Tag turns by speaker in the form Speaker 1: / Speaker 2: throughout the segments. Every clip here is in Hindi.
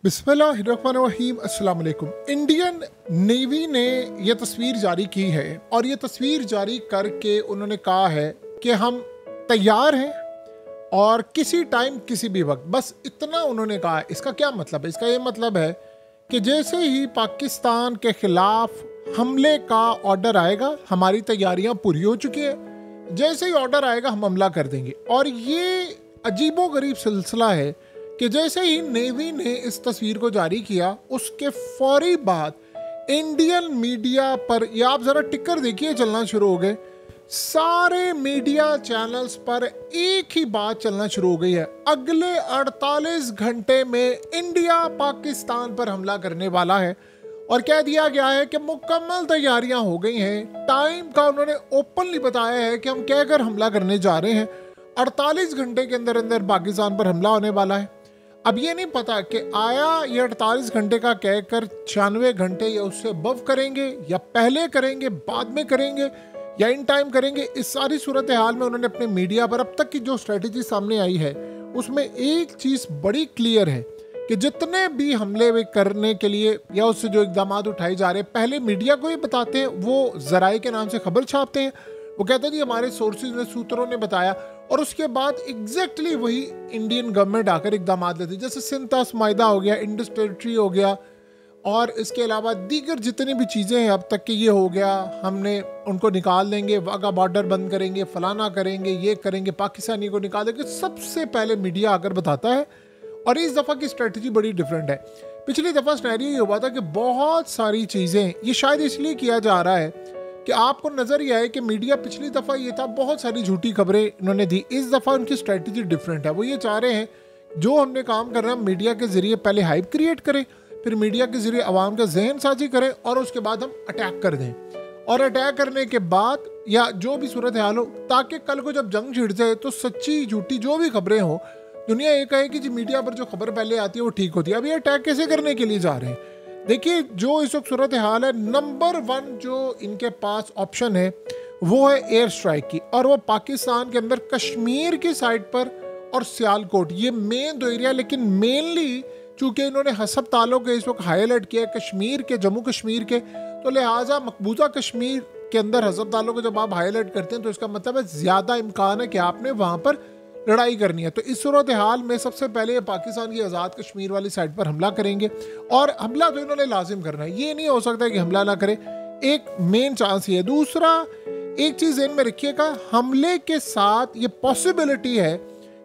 Speaker 1: बिस्मिल्लाहिर्रहमानिर्रहीम अस्सलाम वालेकुम। इंडियन नेवी ने यह तस्वीर जारी की है और ये तस्वीर जारी करके उन्होंने कहा है कि हम तैयार हैं और किसी टाइम किसी भी वक्त, बस इतना उन्होंने कहा है। इसका क्या मतलब है? इसका ये मतलब है कि जैसे ही पाकिस्तान के खिलाफ हमले का ऑर्डर आएगा, हमारी तैयारियां पूरी हो चुकी है, जैसे ही ऑर्डर आएगा हम हमला कर देंगे। और ये अजीबोगरीब सिलसिला है कि जैसे ही नेवी ने इस तस्वीर को जारी किया, उसके फौरी बाद इंडियन मीडिया पर, या आप ज़रा टिकर देखिए, चलना शुरू हो गए। सारे मीडिया चैनल्स पर एक ही बात चलना शुरू हो गई है, अगले 48 घंटे में इंडिया पाकिस्तान पर हमला करने वाला है। और कह दिया गया है कि मुकम्मल तैयारियां हो गई हैं। टाइम का उन्होंने ओपनली बताया है कि हम कहकर हमला करने जा रहे हैं, 48 घंटे के अंदर अंदर पाकिस्तान पर हमला होने वाला है। अब ये नहीं पता कि आया ये 48 घंटे का कहकर 96 घंटे या उससे अबव करेंगे, या पहले करेंगे, बाद में करेंगे, या इन टाइम करेंगे। इस सारी सूरत हाल में उन्होंने अपने मीडिया पर अब तक की जो स्ट्रेटजी सामने आई है, उसमें एक चीज़ बड़ी क्लियर है कि जितने भी हमले वे करने के लिए या उससे जो इकदाम उठाए जा रहे हैं, पहले मीडिया को ही बताते हैं। वो ज़राए के नाम से खबर छापते हैं, वो कहते हैं जी हमारे सोर्सेज ने, सूत्रों ने बताया, और उसके बाद एग्जैक्टली वही इंडियन गवर्नमेंट आकर इकदाम लेती है। जैसे सिंतास मायदा हो गया, इंडस टेरिटरी हो गया, और इसके अलावा दीगर जितनी भी चीज़ें हैं अब तक के, ये हो गया, हमने उनको निकाल देंगे, वाघा बॉर्डर बंद करेंगे, फलाना करेंगे, ये करेंगे, पाकिस्तानी को निकाल देंगे, सबसे पहले मीडिया आकर बताता है। और इस दफ़ा की स्ट्रेटजी बड़ी डिफरेंट है। पिछली दफ़ा सिनेरियो ये हुआ था कि बहुत सारी चीज़ें, ये शायद इसलिए किया जा रहा है कि आपको नज़र ये आए कि मीडिया, पिछली दफ़ा ये था बहुत सारी झूठी खबरें इन्होंने दी। इस दफ़ा उनकी स्ट्रेटजी डिफरेंट है। वो ये चाह रहे हैं जो हमने काम करना है, मीडिया के ज़रिए पहले हाइप क्रिएट करें, फिर मीडिया के ज़रिए आवाम का जहन साजी करें, और उसके बाद हम अटैक कर दें। और अटैक करने के बाद या जो भी सूरत हाल हो, ताकि कल को जब जंग छिड़ जाए तो सच्ची झूठी जो भी खबरें हों, दुनिया ये कहे कि जी मीडिया पर जो खबर पहले आती है वो ठीक होती है। अब ये अटैक कैसे करने के लिए जा रहे हैं? देखिए, जो इस वक्त सूरत हाल है, नंबर 1 जो इनके पास ऑप्शन है वो है एयर स्ट्राइक की, और वो पाकिस्तान के अंदर कश्मीर की साइड पर और सियालकोट, ये मेन 2 एरिया। लेकिन मेनली चूंकि इन्होंने हस्पतालों के इस वक्त हाई अलर्ट किया है कश्मीर के, जम्मू कश्मीर के, तो लिहाजा मकबूजा कश्मीर के अंदर हस्पतालों को जब आप हाई अलर्ट करते हैं तो इसका मतलब है ज़्यादा इम्कान है कि आपने वहाँ पर लड़ाई करनी है। तो इस सूरत हाल में सबसे पहले पाकिस्तान की आज़ाद कश्मीर वाली साइड पर हमला करेंगे, और हमला तो इन्होंने लाजिम करना है, ये नहीं हो सकता कि हमला ना करें। एक मेन चांस ये है। दूसरा, एक चीज़ ज़हन में रखिएगा, हमले के साथ ये पॉसिबिलिटी है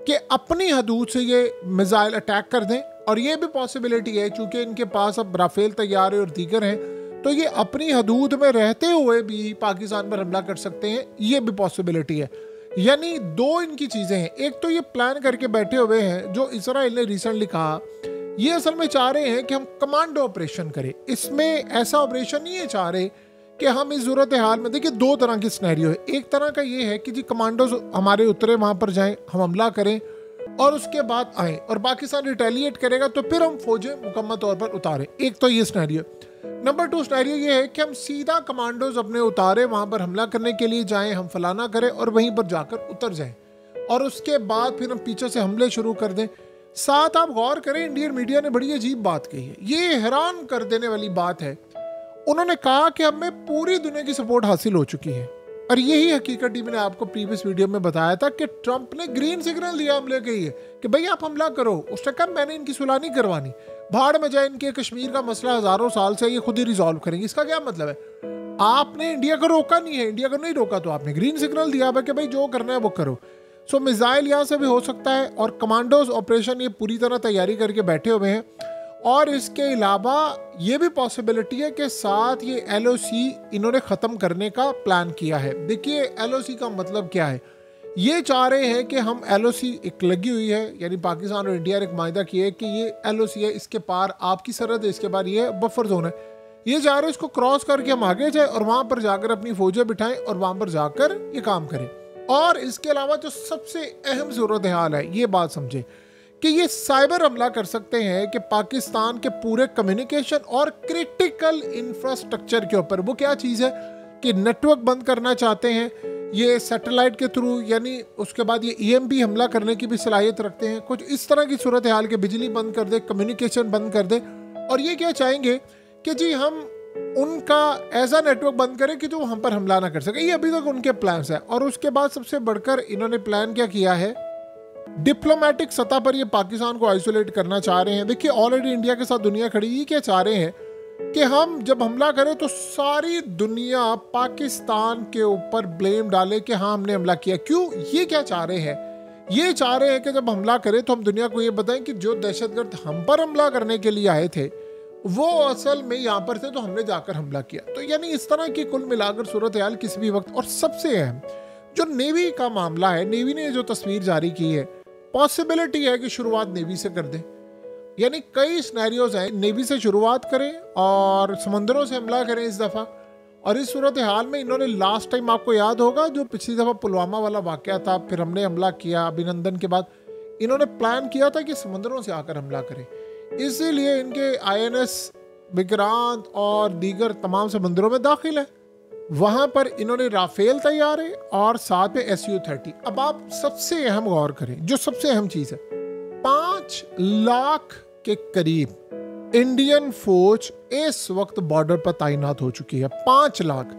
Speaker 1: कि अपनी हदूद से ये मिसाइल अटैक कर दें, और ये भी पॉसिबिलिटी है चूँकि इनके पास अब राफेल तैयार है और दीगर हैं, तो ये अपनी हदूद में रहते हुए भी पाकिस्तान पर हमला कर सकते हैं, ये भी पॉसिबिलिटी है। यानी 2 इनकी चीज़ें हैं। एक तो ये प्लान करके बैठे हुए हैं, जो इसराइल ने रिसेंटली कहा, ये असल में चाह रहे हैं कि हम कमांडो ऑपरेशन करें। इसमें ऐसा ऑपरेशन नहीं है चाह रहे कि हम इस सूरत हाल में, देखिए 2 तरह की सिनेरियो है। एक तरह का ये है कि जी कमांडोज हमारे उतरे, वहाँ पर जाएं, हम हमला करें और उसके बाद आएँ, और पाकिस्तान रिटेलिएट करेगा तो फिर हम फौजें मुकम्मल तौर पर उतारें। एक तो ये सिनेरियो। नंबर 2 सिनेरियो ये है कि हम सीधा कमांडोज अपने उतारे, वहाँ पर हमला करने के लिए जाएं, हम फलाना करें और वहीं पर जाकर उतर जाएं, और उसके बाद फिर हम पीछे से हमले शुरू कर दें। साथ आप गौर करें, इंडियन मीडिया ने बड़ी अजीब बात कही है, ये हैरान कर देने वाली बात है। उन्होंने कहा कि हमें पूरी दुनिया की सपोर्ट हासिल हो चुकी है, और यही हकीकत ही मैंने आपको प्रीवियस वीडियो में बताया था कि ट्रंप ने ग्रीन सिग्नल दिया हमले के लिए कि भाई आप हमला करो। उसने कहा मैंने इनकी सुलह नहीं करवानी, भाड़ में जाए, इनके कश्मीर का मसला हजारों साल से ये खुद ही रिजॉल्व करेंगे। इसका क्या मतलब है? आपने इंडिया को रोका नहीं है, इंडिया को नहीं रोका तो आपने ग्रीन सिग्नल दिया कि भाई जो करना है वो करो। सो मिसाइल यहाँ से भी हो सकता है, और कमांडोज ऑपरेशन ये पूरी तरह तैयारी करके बैठे हुए हैं। और इसके अलावा ये भी पॉसिबिलिटी है कि साथ ये LOC इन्होंने ख़त्म करने का प्लान किया है। देखिए LOC का मतलब क्या है? ये चाह रहे हैं कि हम LOC एक लगी हुई है, यानी पाकिस्तान और इंडिया ने एक मायदा किया है कि ये LOC है, इसके पार आपकी सरहद है, इसके पार ये बफर जोन है। ये चाह रहे हैं इसको क्रॉस करके हम आगे जाए और वहाँ पर जाकर अपनी फौजें बिठाएं और वहाँ पर जाकर ये काम करें। और इसके अलावा जो सबसे अहम सूरत हाल है, ये बात समझे कि ये साइबर हमला कर सकते हैं कि पाकिस्तान के पूरे कम्युनिकेशन और क्रिटिकल इंफ्रास्ट्रक्चर के ऊपर। वो क्या चीज़ है कि नेटवर्क बंद करना चाहते हैं, ये सैटेलाइट के थ्रू, यानी उसके बाद ये EMP हमला करने की भी सलाहियत रखते हैं। कुछ इस तरह की सूरत हाल के बिजली बंद कर दे, कम्युनिकेशन बंद कर दे, और ये क्या चाहेंगे कि जी हम उनका ऐसा नेटवर्क बंद करें कि जो हम पर हमला ना कर सके। ये अभी तक उनके प्लान्स हैं। और उसके बाद सबसे बढ़कर इन्होंने प्लान क्या किया है, डिप्लोमेटिक सतह पर ये पाकिस्तान को आइसोलेट करना चाह रहे हैं। देखिए ऑलरेडी इंडिया के साथ दुनिया खड़ी, ये क्या चाह रहे हैं कि हम जब हमला करें तो सारी दुनिया पाकिस्तान के ऊपर ब्लेम डाले कि हाँ हमने हमला किया। क्यों? ये क्या चाह रहे हैं? ये चाह रहे हैं कि जब हमला करें तो हम दुनिया को ये बताएं कि जो दहशतगर्द हम पर हमला करने के लिए आए थे वो असल में यहाँ पर थे, तो हमने जाकर हमला किया। तो यानी इस तरह की कुल मिलाकर सूरत हाल किसी भी वक्त। और सबसे अहम जो नेवी का मामला है, नेवी ने जो तस्वीर जारी की है, पॉसिबिलिटी है कि शुरुआत नेवी से कर दें। यानी कई सिनेरियोज हैं, नेवी से शुरुआत करें और समंदरों से हमला करें इस दफ़ा। और इस सूरत हाल में इन्होंने लास्ट टाइम, आपको याद होगा जो पिछली दफ़ा पुलवामा वाला वाक़या था, फिर हमने हमला किया अभिनंदन के बाद, इन्होंने प्लान किया था कि समंदरों से आकर हमला करें। इसीलिए इनके INS विक्रांत और दीगर तमाम समंदरों में दाखिल है। वहां पर इन्होंने राफेल तैयार है और साथ में SU-30। अब आप सबसे अहम गौर करें, जो सबसे अहम चीज है, 5 लाख के करीब इंडियन फौज इस वक्त बॉर्डर पर तैनात हो चुकी है। 5 लाख।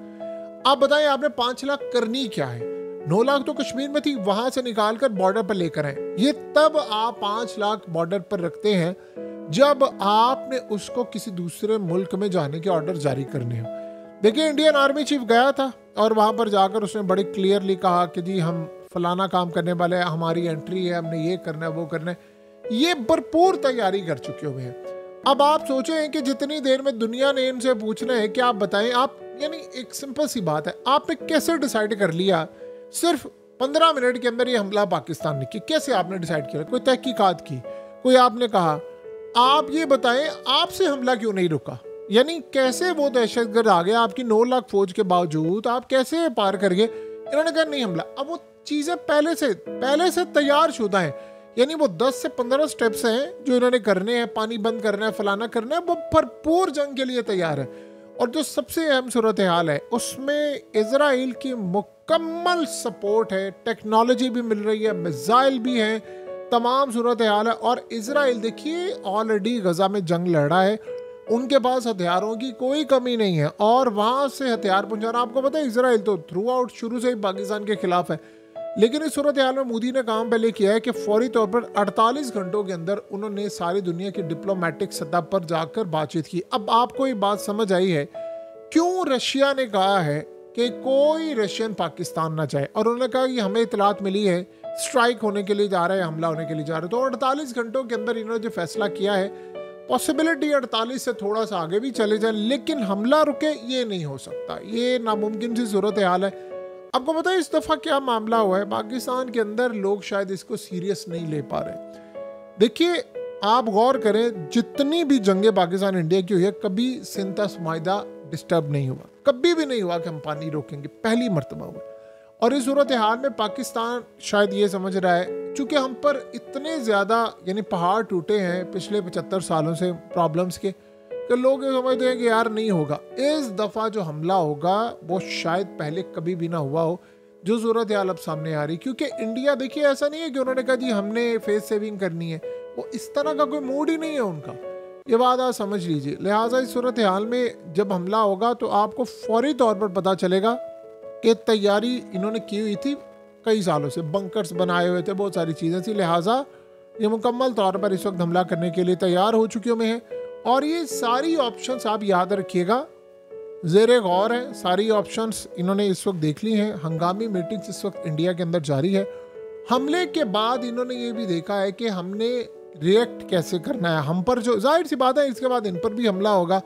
Speaker 1: आप बताएं आपने 5 लाख करनी क्या है? 9 लाख तो कश्मीर में थी, वहां से निकालकर बॉर्डर पर लेकर आए। ये तब आप 5 लाख बॉर्डर पर रखते हैं जब आपने उसको किसी दूसरे मुल्क में जाने के ऑर्डर जारी करने हो। देखिए इंडियन आर्मी चीफ गया था और वहां पर जाकर उसने बड़े क्लियरली कहा कि जी हम फलाना काम करने वाले हैं, हमारी एंट्री है, हमने ये करना है, वो करना है। ये भरपूर तैयारी कर चुके हुए हैं। अब आप सोचें कि जितनी देर में दुनिया ने इनसे पूछना है कि आप बताएं, आप यानी एक सिंपल सी बात है, आपने कैसे डिसाइड कर लिया सिर्फ 15 मिनट के अंदर ये हमला पाकिस्तान ने किया? कैसे आपने डिसाइड किया? कोई तहकीकात की? कोई आपने कहा? आप ये बताएं आपसे हमला क्यों नहीं रुका? यानी कैसे वो दहशतगर्द आ गया आपकी 9 लाख फौज के बावजूद, आप कैसे पार कर गए? इन्होंने कहा नहीं हमला। अब वो चीजें पहले से तैयार शुदा है। यानी वो 10 से 15 स्टेप्स हैं जो इन्होंने करने हैं, पानी बंद करना है, फलाना करना है, वो भरपूर जंग के लिए तैयार है। और जो सबसे अहम सूरत हाल है उसमें इजराइल की मुकम्मल सपोर्ट है, टेक्नोलॉजी भी मिल रही है, मिसाइल भी हैं, तमाम सूरत हाल है। और इजराइल देखिए ऑलरेडी गजा में जंग लड़ रहा है, उनके पास हथियारों की कोई कमी नहीं है और वहां से हथियार पहुंचाना, आपको पता है इजराइल तो थ्रू आउट शुरू से ही पाकिस्तान के खिलाफ है। लेकिन इस सूरत हाल में मोदी ने काम पहले किया है कि फौरी तौर पर 48 घंटों के अंदर उन्होंने सारी दुनिया की डिप्लोमेटिक सतह पर जाकर बातचीत की। अब आपको ये बात समझ आई है क्यों रशिया ने कहा है कि कोई रशियन पाकिस्तान ना चाहे, और उन्होंने कहा कि हमें इतलात मिली है स्ट्राइक होने के लिए जा रहा है, हमला होने के लिए जा रहा है। तो 48 घंटों के अंदर इन्होंने जो फैसला किया है, पॉसिबिलिटी 48 से थोड़ा सा आगे भी चले जाए, लेकिन हमला रुके ये नहीं हो सकता, ये नामुमकिन सी सूरत हाल है। आपको पता है इस दफ़ा क्या मामला हुआ है? पाकिस्तान के अंदर लोग शायद इसको सीरियस नहीं ले पा रहे। देखिए आप गौर करें, जितनी भी जंगें पाकिस्तान इंडिया की हुई है, कभी सिंतस माहिदा डिस्टर्ब नहीं हुआ, कभी भी नहीं हुआ कि हम पानी रोकेंगे, पहली मर्तबा हुआ। और इस सूरत हाल में पाकिस्तान शायद ये समझ रहा है, चूँकि हम पर इतने ज़्यादा यानी पहाड़ टूटे हैं पिछले 75 सालों से प्रॉब्लम्स के, कि लोग ये समझते हैं कि यार नहीं होगा, इस दफ़ा जो हमला होगा वो शायद पहले कभी भी ना हुआ हो, जो सूरत हाल अब सामने आ रही। क्योंकि इंडिया देखिए ऐसा नहीं है कि उन्होंने कहा जी हमने फेस सेविंग करनी है, वो इस तरह का कोई मूड ही नहीं है उनका, ये बात आप समझ लीजिए। लिहाजा इस सूरत हाल में जब हमला होगा तो आपको फौरी तौर पर पता चलेगा कि तैयारी इन्होंने की हुई थी कई सालों से, बंकर्स बनाए हुए थे, बहुत सारी चीज़ें थी। लिहाजा ये मुकम्मल तौर पर इस वक्त हमला करने के लिए तैयार हो चुके हुए हैं। और ये सारी ऑप्शंस आप याद रखिएगा, ज़ेरे गौर है, सारी ऑप्शंस इन्होंने इस वक्त देख ली हैं। हंगामी मीटिंग्स इस वक्त इंडिया के अंदर जारी है। हमले के बाद इन्होंने ये भी देखा है कि हमने रिएक्ट कैसे करना है, हम पर जो जाहिर सी बात है इसके बाद इन पर भी हमला होगा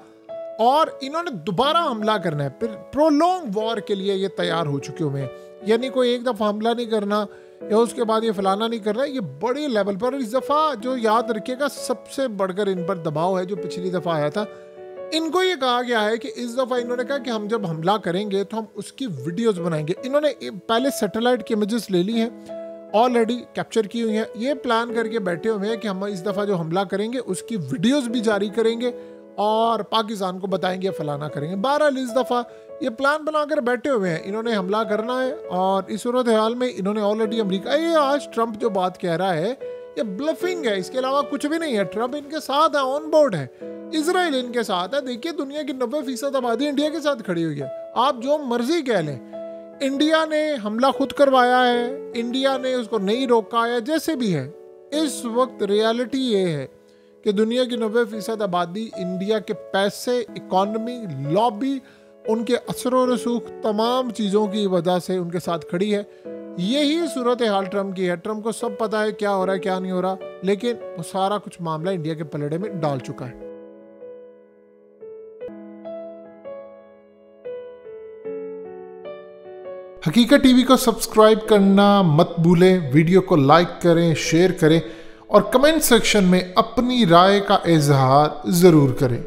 Speaker 1: और इन्होंने दोबारा हमला करना है, फिर प्रोलॉन्ग वॉर के लिए ये तैयार हो चुके हुए हैं। यानी कोई एक दफ़ा हमला नहीं करना या उसके बाद ये फलाना नहीं करना, ये बड़े लेवल पर। इस दफ़ा जो याद रखिएगा सबसे बढ़कर इन पर दबाव है जो पिछली दफ़ा आया था। इनको ये कहा गया है कि इस दफ़ा इन्होंने कहा कि हम जब हमला करेंगे तो हम उसकी वीडियोस बनाएंगे। इन्होंने पहले सैटेलाइट की इमेजेस ले ली हैं, ऑलरेडी कैप्चर की हुई हैं, ये प्लान करके बैठे हुए हैं कि हम इस दफ़ा जो हमला करेंगे उसकी वीडियोस भी जारी करेंगे और पाकिस्तान को बताएंगे फलाना करेंगे। बहरहाल इस दफ़ा ये प्लान बनाकर बैठे हुए हैं, इन्होंने हमला करना है। और इस सूरत हाल में इन्होंने ऑलरेडी अमेरिका, ये आज ट्रंप जो बात कह रहा है ये ब्लफिंग है, इसके अलावा कुछ भी नहीं है। ट्रंप इनके साथ है, ऑन बोर्ड है, इजराइल इनके साथ है। देखिए दुनिया की 90% आबादी इंडिया के साथ खड़ी हुई है। आप जो मर्जी कह लें, इंडिया ने हमला खुद करवाया है, इंडिया ने उसको नहीं रोका है, जैसे भी है। इस वक्त रियलिटी ये है कि दुनिया की 90% आबादी इंडिया के पैसे, इकॉनमी, लॉबी, उनके असर व रसूख, तमाम चीज़ों की वजह से उनके साथ खड़ी है। यही सूरत हाल ट्रंप की है। ट्रंप को सब पता है क्या हो रहा है क्या नहीं हो रहा, लेकिन वो सारा कुछ मामला इंडिया के पलड़े में डाल चुका है। हकीकत टीवी को सब्सक्राइब करना मत भूलें, वीडियो को लाइक करें, शेयर करें और कमेंट सेक्शन में अपनी राय का इजहार ज़रूर करें।